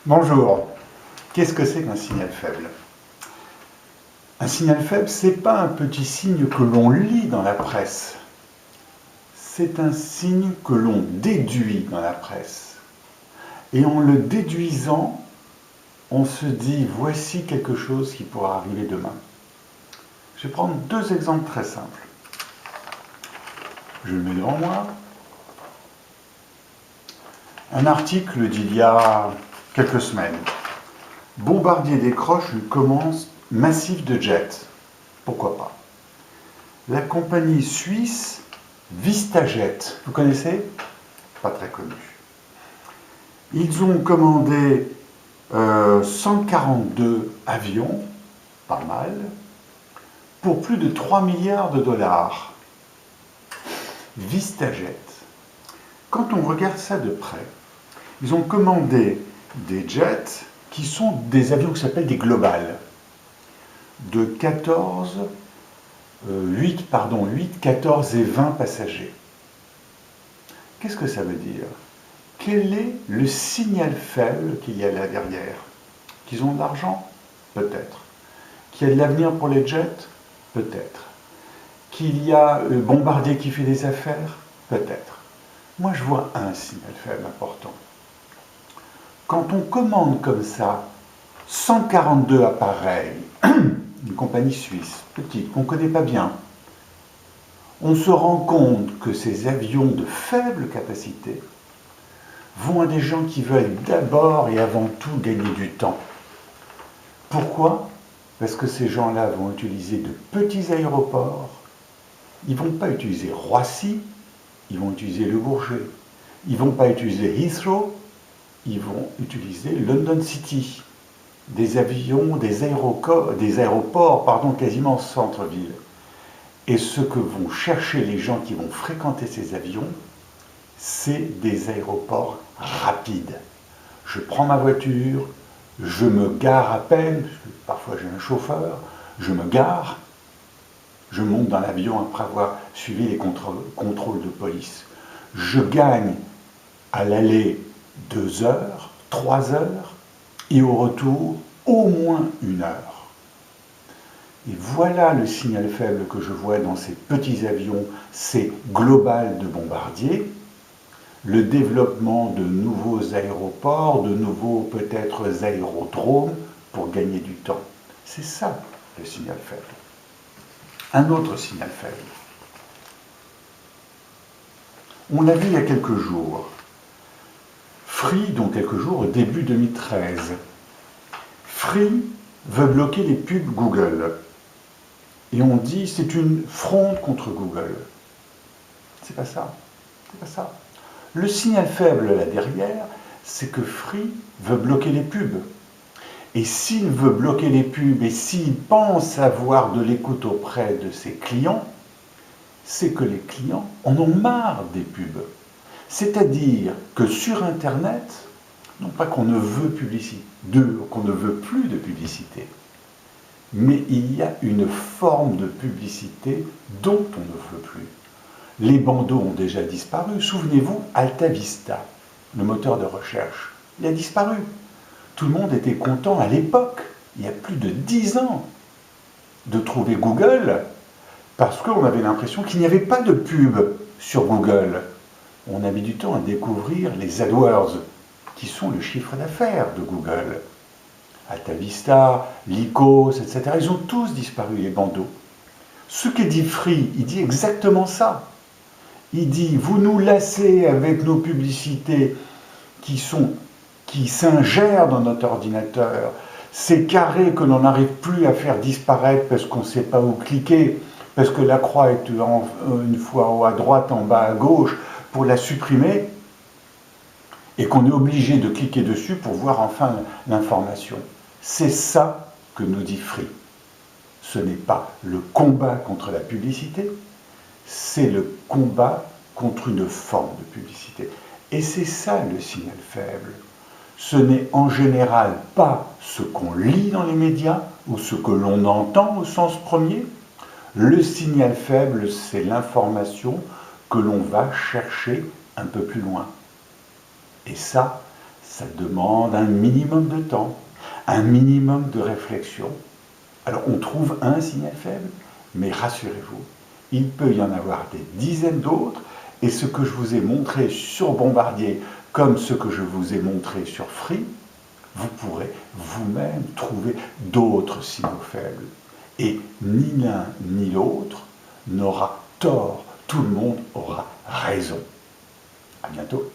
Bonjour. Qu'est-ce que c'est qu'un signal faible? Un signal faible, ce n'est pas un petit signe que l'on lit dans la presse. C'est un signe que l'on déduit dans la presse. Et en le déduisant, on se dit, voici quelque chose qui pourra arriver demain. Je vais prendre deux exemples très simples. Je le mets devant moi. Un article d'il y a quelques semaines. Bombardier décroche une commande massive de jets. Pourquoi pas? La compagnie suisse Vistajet, vous connaissez? Pas très connu. Ils ont commandé 142 avions, pas mal, pour plus de 3 milliards de dollars. Vistajet. Quand on regarde ça de près, ils ont commandé des jets qui sont des avions qui s'appellent des Global, de 8, 14 et 20 passagers. Qu'est-ce que ça veut dire? Quel est le signal faible qu'il y a là derrière? Qu'ils ont de l'argent? Peut-être. Qu'il y a de l'avenir pour les jets? Peut-être. Qu'il y a Bombardier qui fait des affaires? Peut-être. Moi, je vois un signal faible important. Quand on commande comme ça 142 appareils, une compagnie suisse, petite, qu'on ne connaît pas bien, on se rend compte que ces avions de faible capacité vont à des gens qui veulent d'abord et avant tout gagner du temps. Pourquoi? Parce que ces gens-là vont utiliser de petits aéroports, ils ne vont pas utiliser Roissy, ils vont utiliser Le Bourget, ils ne vont pas utiliser Heathrow, ils vont utiliser London City, des avions, des aéroports, quasiment centre-ville. Et ce que vont chercher les gens qui vont fréquenter ces avions, c'est des aéroports rapides. Je prends ma voiture, je me gare à peine, parce que parfois j'ai un chauffeur, je me gare, je monte dans l'avion après avoir suivi les contrôles de police. Je gagne à l'aller 2 heures, 3 heures, et au retour, au moins 1 heure. Et voilà le signal faible que je vois dans ces petits avions, ces Global de Bombardier, le développement de nouveaux aéroports, de nouveaux peut-être aérodromes pour gagner du temps. C'est ça le signal faible. Un autre signal faible. On l'a vu il y a quelques jours. Free, donc quelques jours, au début 2013. Free veut bloquer les pubs Google. Et on dit c'est une fronde contre Google. C'est pas ça. C'est pas ça. Le signal faible là derrière, c'est que Free veut bloquer les pubs. Et s'il veut bloquer les pubs et s'il pense avoir de l'écoute auprès de ses clients, c'est que les clients en ont marre des pubs. C'est-à-dire que sur Internet, non pas qu'on ne veut qu'on ne veut plus de publicité, mais il y a une forme de publicité dont on ne veut plus. Les bandeaux ont déjà disparu. Souvenez-vous, Alta Vista, le moteur de recherche, il a disparu. Tout le monde était content à l'époque, il y a plus de 10 ans, de trouver Google, parce qu'on avait l'impression qu'il n'y avait pas de pub sur Google. On a mis du temps à découvrir les AdWords, qui sont le chiffre d'affaires de Google. Alta Vista, Lycos, etc. Ils ont tous disparu, les bandeaux. Ce que dit Free, il dit exactement ça. Il dit, vous nous lassez avec nos publicités qui s'ingèrent dans notre ordinateur, ces carrés que l'on n'arrive plus à faire disparaître parce qu'on ne sait pas où cliquer, parce que la croix est une fois à droite, en bas à gauche, pour la supprimer, et qu'on est obligé de cliquer dessus pour voir enfin l'information. C'est ça que nous dit Free. Ce n'est pas le combat contre la publicité, c'est le combat contre une forme de publicité. Et c'est ça le signal faible. Ce n'est en général pas ce qu'on lit dans les médias ou ce que l'on entend au sens premier. Le signal faible, c'est l'information que l'on va chercher un peu plus loin. Et ça Ça demande un minimum de temps, un minimum de réflexion. Alors on trouve un signal faible, mais rassurez-vous, il peut y en avoir des dizaines d'autres, et ce que je vous ai montré sur Bombardier, comme ce que je vous ai montré sur Free, vous pourrez vous-même trouver d'autres signaux faibles. Et ni l'un ni l'autre n'aura tort, tout le monde aura raison. À bientôt.